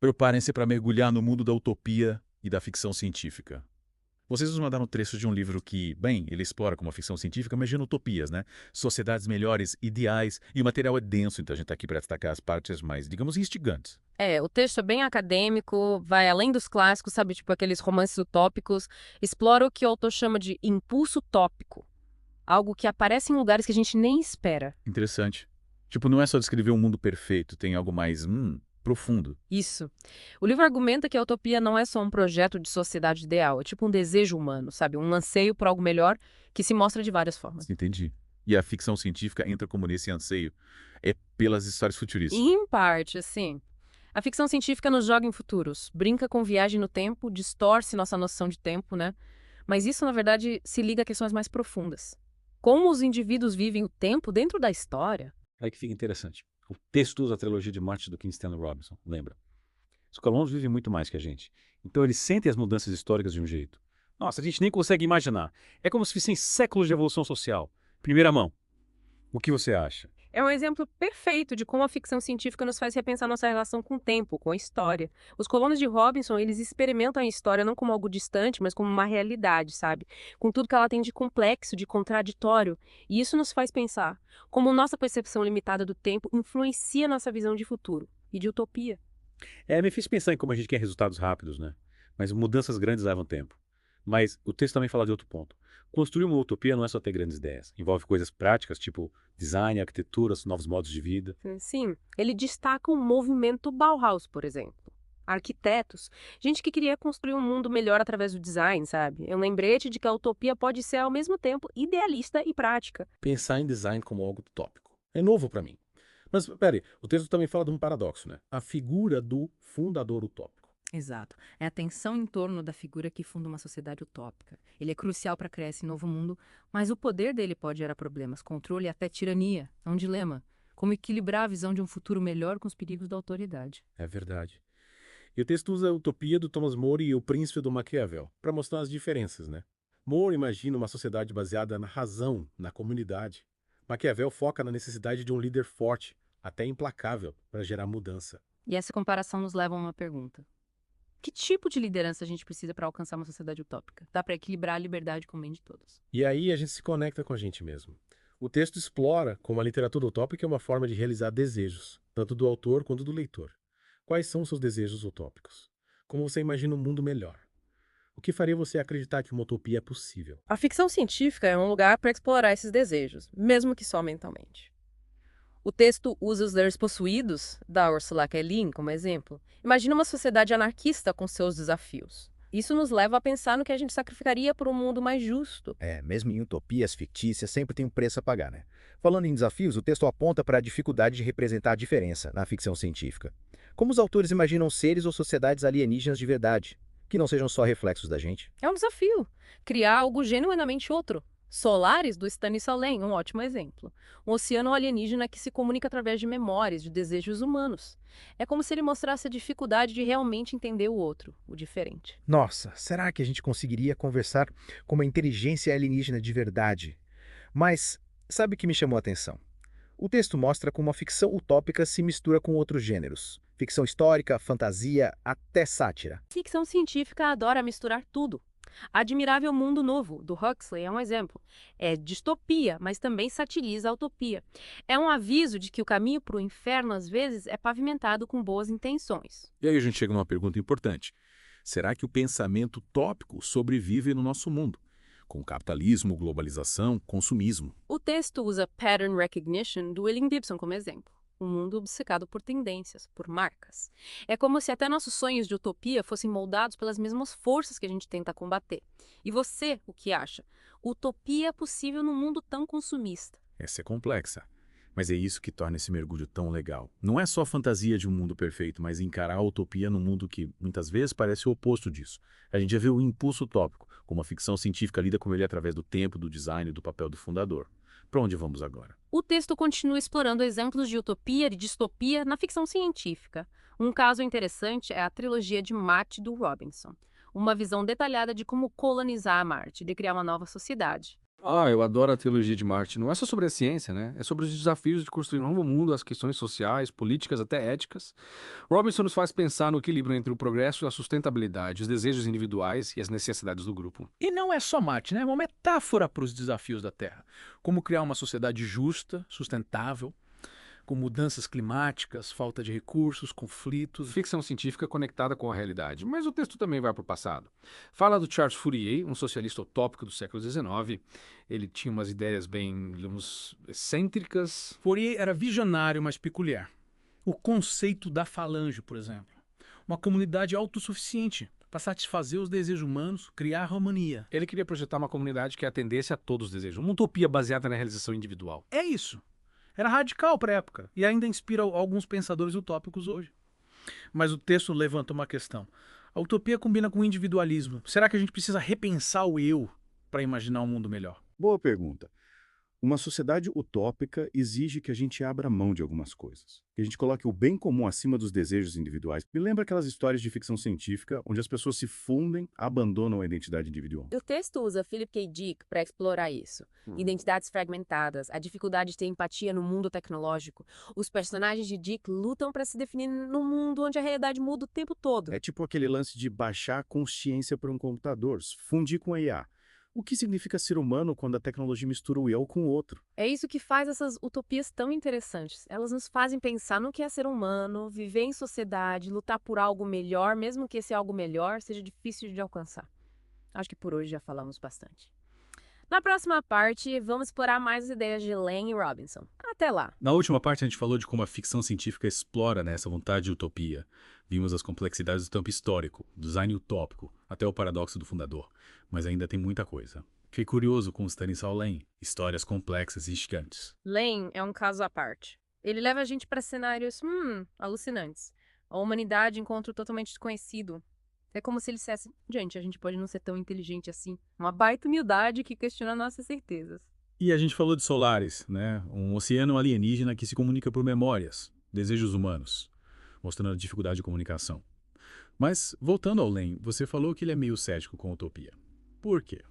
Preparem-se para mergulhar no mundo da utopia e da ficção científica. Vocês nos mandaram um trecho de um livro que, bem, ele explora como a ficção científica, imagina utopias, né? Sociedades melhores, ideais, e o material é denso, então a gente está aqui para destacar as partes mais, digamos, instigantes. O texto é bem acadêmico, vai além dos clássicos, sabe, tipo aqueles romances utópicos, explora o que o autor chama de impulso utópico, algo que aparece em lugares que a gente nem espera. Interessante. Tipo, não é só descrever um mundo perfeito, tem algo mais, profundo. Isso. O livro argumenta que a utopia não é só um projeto de sociedade ideal, é tipo um desejo humano, sabe, um anseio por algo melhor que se mostra de várias formas. Entendi. E a ficção científica entra como nesse anseio. É pelas histórias futuristas. Em parte, assim. A ficção científica nos joga em futuros, brinca com viagem no tempo, distorce nossa noção de tempo, né? Mas isso, na verdade, se liga a questões mais profundas. Como os indivíduos vivem o tempo dentro da história? Aí que fica interessante. O texto usa a trilogia de Marte do Kim Stanley Robinson, lembra? Os colonos vivem muito mais que a gente. Então eles sentem as mudanças históricas de um jeito. Nossa, a gente nem consegue imaginar. É como se fossem séculos de evolução social. Primeira mão. O que você acha? É um exemplo perfeito de como a ficção científica nos faz repensar nossa relação com o tempo, com a história. Os colonos de Robinson, eles experimentam a história não como algo distante, mas como uma realidade, sabe? Com tudo que ela tem de complexo, de contraditório. E isso nos faz pensar como nossa percepção limitada do tempo influencia nossa visão de futuro e de utopia. Me fez pensar em como a gente quer resultados rápidos, né? Mas mudanças grandes levam tempo. Mas o texto também fala de outro ponto. Construir uma utopia não é só ter grandes ideias. Envolve coisas práticas, tipo design, arquitetura, novos modos de vida. Sim, ele destaca o movimento Bauhaus, por exemplo. Arquitetos, gente que queria construir um mundo melhor através do design, sabe? É um lembrete de que a utopia pode ser ao mesmo tempo idealista e prática. Pensar em design como algo utópico. É novo para mim. Mas, peraí, o texto também fala de um paradoxo, né? A figura do fundador utópico. Exato. É a tensão em torno da figura que funda uma sociedade utópica. Ele é crucial para criar esse novo mundo, mas o poder dele pode gerar problemas, controle e até tirania. É um dilema. Como equilibrar a visão de um futuro melhor com os perigos da autoridade. É verdade. E o texto usa a utopia do Thomas More e o príncipe do Maquiavel para mostrar as diferenças, né? More imagina uma sociedade baseada na razão, na comunidade. Maquiavel foca na necessidade de um líder forte, até implacável, para gerar mudança. E essa comparação nos leva a uma pergunta. Que tipo de liderança a gente precisa para alcançar uma sociedade utópica? Dá para equilibrar a liberdade com o bem de todos. E aí a gente se conecta com a gente mesmo. O texto explora como a literatura utópica é uma forma de realizar desejos, tanto do autor quanto do leitor. Quais são seus desejos utópicos? Como você imagina um mundo melhor? O que faria você acreditar que uma utopia é possível? A ficção científica é um lugar para explorar esses desejos, mesmo que só mentalmente. O texto usa Os Leres Possuídos, da Ursula K. Le Guin, como exemplo. Imagina uma sociedade anarquista com seus desafios. Isso nos leva a pensar no que a gente sacrificaria por um mundo mais justo. Mesmo em utopias fictícias, sempre tem um preço a pagar, né? Falando em desafios, o texto aponta para a dificuldade de representar a diferença na ficção científica. Como os autores imaginam seres ou sociedades alienígenas de verdade, que não sejam só reflexos da gente? É um desafio. Criar algo genuinamente outro. Solaris, do Stanisław Lem, um ótimo exemplo. Um oceano alienígena que se comunica através de memórias, de desejos humanos. É como se ele mostrasse a dificuldade de realmente entender o outro, o diferente. Nossa, será que a gente conseguiria conversar com uma inteligência alienígena de verdade? Mas sabe o que me chamou a atenção? O texto mostra como a ficção utópica se mistura com outros gêneros. Ficção histórica, fantasia, até sátira. Ficção científica adora misturar tudo. Admirável Mundo Novo, do Huxley, é um exemplo. É distopia, mas também satiriza a utopia. É um aviso de que o caminho para o inferno, às vezes, é pavimentado com boas intenções. E aí a gente chega numa pergunta importante. Será que o pensamento utópico sobrevive no nosso mundo? Com capitalismo, globalização, consumismo. O texto usa Pattern Recognition, do William Gibson, como exemplo. Um mundo obcecado por tendências, por marcas. É como se até nossos sonhos de utopia fossem moldados pelas mesmas forças que a gente tenta combater. E você, o que acha? Utopia é possível num mundo tão consumista. Essa é complexa. Mas é isso que torna esse mergulho tão legal. Não é só a fantasia de um mundo perfeito, mas encarar a utopia num mundo que, muitas vezes, parece o oposto disso. A gente já vê o impulso utópico, como a ficção científica lida com ele através do tempo, do design e do papel do fundador. Para onde vamos agora? O texto continua explorando exemplos de utopia e distopia na ficção científica. Um caso interessante é a trilogia de Marte, do Robinson. Uma visão detalhada de como colonizar Marte, de criar uma nova sociedade. Ah, eu adoro a trilogia de Marte. Não é só sobre a ciência, né? É sobre os desafios de construir um novo mundo, as questões sociais, políticas, até éticas. Robinson nos faz pensar no equilíbrio entre o progresso e a sustentabilidade, os desejos individuais e as necessidades do grupo. E não é só Marte, né? É uma metáfora para os desafios da Terra. Como criar uma sociedade justa, sustentável, com mudanças climáticas, falta de recursos, conflitos. Ficção científica conectada com a realidade, mas o texto também vai para o passado. Fala do Charles Fourier, um socialista utópico do século XIX. Ele tinha umas ideias bem, digamos, excêntricas. Fourier era visionário, mas peculiar. O conceito da falange, por exemplo. Uma comunidade autossuficiente para satisfazer os desejos humanos, criar harmonia. Ele queria projetar uma comunidade que atendesse a todos os desejos, uma utopia baseada na realização individual. É isso. Era radical para a época e ainda inspira alguns pensadores utópicos hoje. Mas o texto levanta uma questão. A utopia combina com o individualismo. Será que a gente precisa repensar o eu para imaginar um mundo melhor? Boa pergunta. Uma sociedade utópica exige que a gente abra mão de algumas coisas, que a gente coloque o bem comum acima dos desejos individuais. Me lembra aquelas histórias de ficção científica onde as pessoas se fundem, abandonam a identidade individual. O texto usa Philip K. Dick para explorar isso. Identidades fragmentadas, a dificuldade de ter empatia no mundo tecnológico. Os personagens de Dick lutam para se definir num mundo onde a realidade muda o tempo todo. É tipo aquele lance de baixar a consciência para um computador, fundir com a IA. O que significa ser humano quando a tecnologia mistura o eu com o outro? É isso que faz essas utopias tão interessantes. Elas nos fazem pensar no que é ser humano, viver em sociedade, lutar por algo melhor, mesmo que esse algo melhor seja difícil de alcançar. Acho que por hoje já falamos bastante. Na próxima parte, vamos explorar mais as ideias de Lane e Robinson. Até lá! Na última parte, a gente falou de como a ficção científica explora essa vontade de utopia. Vimos as complexidades do tempo histórico, do design utópico, até o paradoxo do fundador. Mas ainda tem muita coisa. Fiquei curioso com o Stanisław Lem, histórias complexas e gigantes. Lane é um caso à parte. Ele leva a gente para cenários, alucinantes. A humanidade encontra o totalmente desconhecido. É como se ele dissesse, gente, a gente pode não ser tão inteligente assim. Uma baita humildade que questiona nossas certezas. E a gente falou de Solaris, né? Um oceano alienígena que se comunica por memórias, desejos humanos, mostrando a dificuldade de comunicação. Mas, voltando ao Lane, você falou que ele é meio cético com a utopia. Por quê?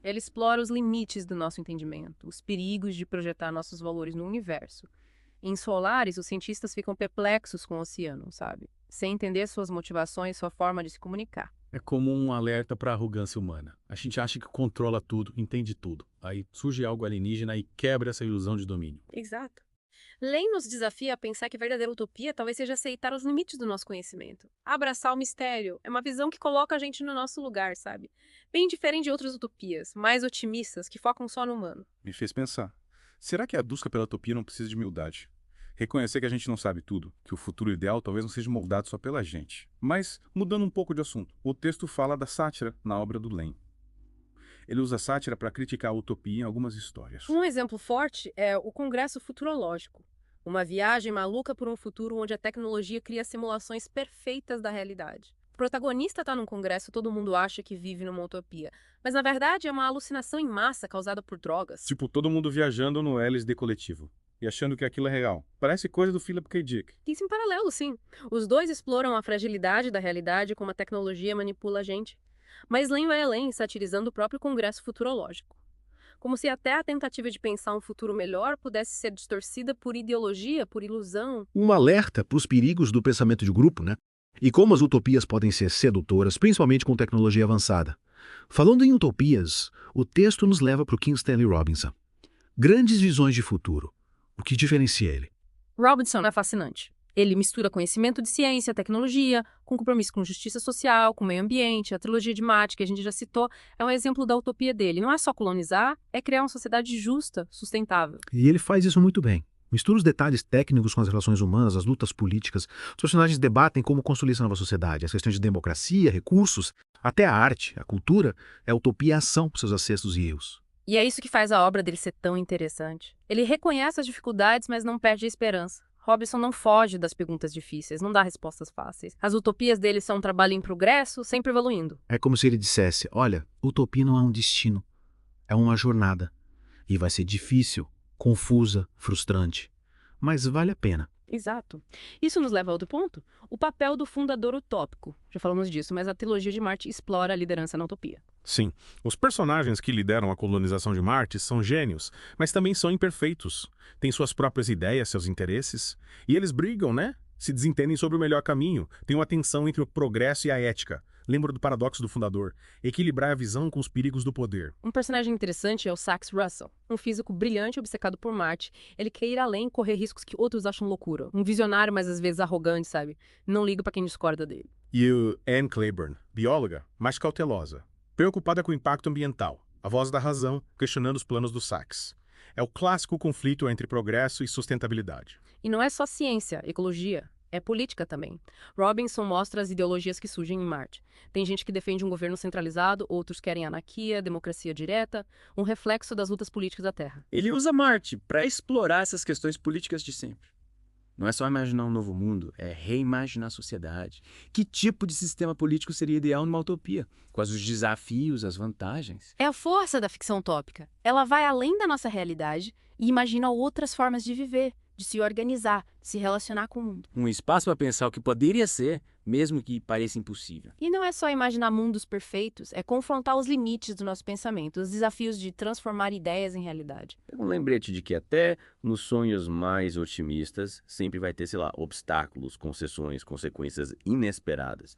Ele explora os limites do nosso entendimento, os perigos de projetar nossos valores no universo. Em Solaris, os cientistas ficam perplexos com o oceano, sabe? Sem entender suas motivações, sua forma de se comunicar. É como um alerta para a arrogância humana. A gente acha que controla tudo, entende tudo. Aí surge algo alienígena e quebra essa ilusão de domínio. Exato. Lane nos desafia a pensar que a verdadeira utopia talvez seja aceitar os limites do nosso conhecimento. Abraçar o mistério. É uma visão que coloca a gente no nosso lugar, sabe? Bem diferente de outras utopias, mais otimistas, que focam só no humano. Me fez pensar. Será que a busca pela utopia não precisa de humildade? Reconhecer que a gente não sabe tudo, que o futuro ideal talvez não seja moldado só pela gente. Mas, mudando um pouco de assunto, o texto fala da sátira na obra do Lane. Ele usa a sátira para criticar a utopia em algumas histórias. Um exemplo forte é o Congresso Futurológico. Uma viagem maluca por um futuro onde a tecnologia cria simulações perfeitas da realidade. O protagonista está num congresso e todo mundo acha que vive numa utopia. Mas, na verdade, é uma alucinação em massa causada por drogas. Tipo, todo mundo viajando no LSD coletivo e achando que aquilo é real. Parece coisa do Philip K. Dick. Isso em paralelo, sim. Os dois exploram a fragilidade da realidade e como a tecnologia manipula a gente. Mas Lane vai além, satirizando o próprio Congresso Futurológico. Como se até a tentativa de pensar um futuro melhor pudesse ser distorcida por ideologia, por ilusão. Um alerta para os perigos do pensamento de grupo, né? E como as utopias podem ser sedutoras, principalmente com tecnologia avançada. Falando em utopias, o texto nos leva para o Kim Stanley Robinson. Grandes visões de futuro. O que diferencia ele? Robinson é fascinante. Ele mistura conhecimento de ciência, tecnologia, com compromisso com justiça social, com o meio ambiente. A trilogia de Marte, que a gente já citou, é um exemplo da utopia dele. Não é só colonizar, é criar uma sociedade justa, sustentável. E ele faz isso muito bem. Mistura os detalhes técnicos com as relações humanas, as lutas políticas. Os personagens debatem como construir essa nova sociedade. As questões de democracia, recursos, até a arte, a cultura, é utopia e ação para seus acertos e erros. E é isso que faz a obra dele ser tão interessante. Ele reconhece as dificuldades, mas não perde a esperança. Robinson não foge das perguntas difíceis, não dá respostas fáceis. As utopias dele são um trabalho em progresso, sempre evoluindo. É como se ele dissesse, olha, utopia não é um destino, é uma jornada. E vai ser difícil, confusa, frustrante, mas vale a pena. Exato. Isso nos leva a outro ponto. O papel do fundador utópico. Já falamos disso, mas a trilogia de Marte explora a liderança na utopia. Sim, os personagens que lideram a colonização de Marte são gênios, mas também são imperfeitos. Têm suas próprias ideias, seus interesses. E eles brigam, né? Se desentendem sobre o melhor caminho. Tem uma tensão entre o progresso e a ética. Lembra do paradoxo do fundador: equilibrar a visão com os perigos do poder. Um personagem interessante é o Sax Russell, um físico brilhante obcecado por Marte. Ele quer ir além e correr riscos que outros acham loucura. Um visionário, mas às vezes arrogante, sabe? Não liga pra quem discorda dele. E o Anne Claiborne, bióloga, mais cautelosa, preocupada com o impacto ambiental, a voz da razão, questionando os planos do Sax. É o clássico conflito entre progresso e sustentabilidade. E não é só ciência, ecologia. É política também. Robinson mostra as ideologias que surgem em Marte. Tem gente que defende um governo centralizado, outros querem anarquia, democracia direta, um reflexo das lutas políticas da Terra. Ele usa Marte para explorar essas questões políticas de sempre. Não é só imaginar um novo mundo, é reimaginar a sociedade. Que tipo de sistema político seria ideal numa utopia? Quais os desafios, as vantagens? É a força da ficção utópica. Ela vai além da nossa realidade e imagina outras formas de viver, de se organizar, de se relacionar com o mundo. Um espaço para pensar o que poderia ser, mesmo que pareça impossível. E não é só imaginar mundos perfeitos, é confrontar os limites do nosso pensamento, os desafios de transformar ideias em realidade. É um lembrete de que até nos sonhos mais otimistas sempre vai ter, sei lá, obstáculos, concessões, consequências inesperadas.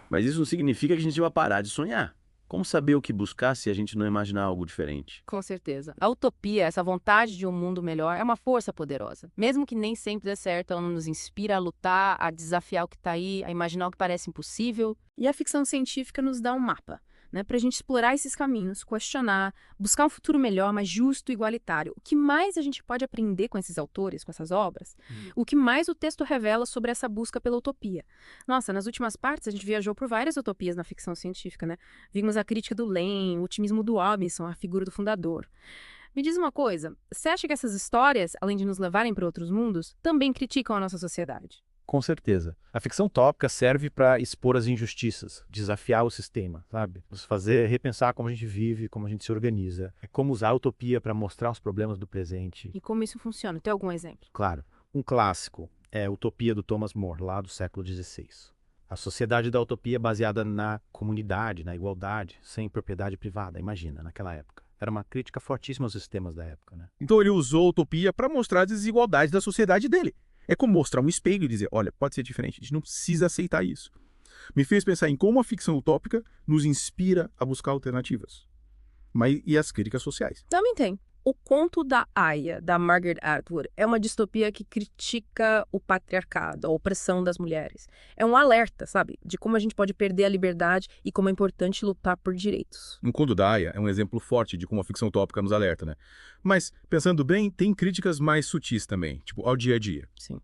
Mas isso não significa que a gente vai parar de sonhar. Como saber o que buscar se a gente não imaginar algo diferente? Com certeza. A utopia, essa vontade de um mundo melhor, é uma força poderosa. Mesmo que nem sempre dê certo, ela nos inspira a lutar, a desafiar o que está aí, a imaginar o que parece impossível. E a ficção científica nos dá um mapa, né, para a gente explorar esses caminhos, questionar, buscar um futuro melhor, mais justo e igualitário. O que mais a gente pode aprender com esses autores, com essas obras? O que mais o texto revela sobre essa busca pela utopia? Nossa, nas últimas partes a gente viajou por várias utopias na ficção científica, né? Vimos a crítica do Lane, o otimismo do Robinson, a figura do fundador. Me diz uma coisa, você acha que essas histórias, além de nos levarem para outros mundos, também criticam a nossa sociedade? Com certeza. A ficção utópica serve para expor as injustiças, desafiar o sistema, sabe? Nos fazer repensar como a gente vive, como a gente se organiza. É como usar a utopia para mostrar os problemas do presente. E como isso funciona? Tem algum exemplo? Claro, um clássico é a Utopia do Thomas More, lá do século XVI. A sociedade da utopia baseada na comunidade, na igualdade, sem propriedade privada, imagina, naquela época. Era uma crítica fortíssima aos sistemas da época, né? Então ele usou a utopia para mostrar as desigualdades da sociedade dele. É como mostrar um espelho e dizer, olha, pode ser diferente, a gente não precisa aceitar isso. Me fez pensar em como a ficção utópica nos inspira a buscar alternativas. E as críticas sociais. Também tem. O Conto da Aia, da Margaret Atwood, é uma distopia que critica o patriarcado, a opressão das mulheres. É um alerta, sabe, de como a gente pode perder a liberdade e como é importante lutar por direitos. O Conto da Aia é um exemplo forte de como a ficção utópica nos alerta, né? Mas, pensando bem, tem críticas mais sutis também, tipo ao dia a dia. Sim.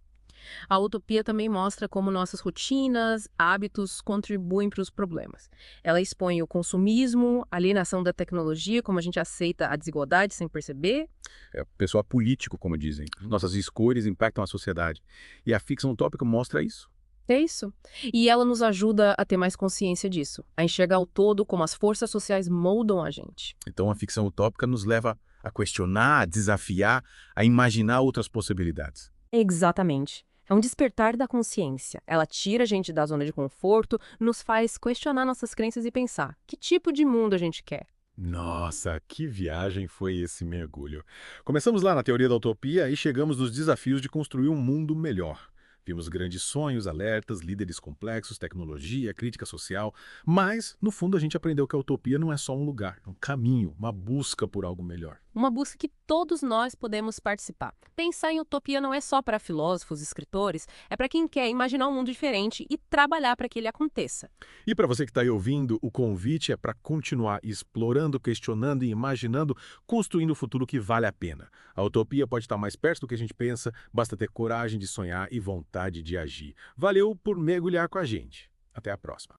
A utopia também mostra como nossas rotinas, hábitos contribuem para os problemas. Ela expõe o consumismo, a alienação da tecnologia, como a gente aceita a desigualdade sem perceber. É pessoal político, como dizem. Nossas escolhas impactam a sociedade. E a ficção utópica mostra isso. É isso. E ela nos ajuda a ter mais consciência disso, a enxergar o todo como as forças sociais moldam a gente. Então a ficção utópica nos leva a questionar, a desafiar, a imaginar outras possibilidades. Exatamente. É um despertar da consciência. Ela tira a gente da zona de conforto, nos faz questionar nossas crenças e pensar que tipo de mundo a gente quer. Nossa, que viagem foi esse mergulho. Começamos lá na teoria da utopia e chegamos nos desafios de construir um mundo melhor. Vimos grandes sonhos, alertas, líderes complexos, tecnologia, crítica social, mas, no fundo, a gente aprendeu que a utopia não é só um lugar, é um caminho, uma busca por algo melhor. Uma busca que todos nós podemos participar. Pensar em utopia não é só para filósofos, escritores, é para quem quer imaginar um mundo diferente e trabalhar para que ele aconteça. E para você que está aí ouvindo, o convite é para continuar explorando, questionando e imaginando, construindo o futuro que vale a pena. A utopia pode estar mais perto do que a gente pensa, basta ter coragem de sonhar e vontade de agir. Valeu por mergulhar com a gente. Até a próxima.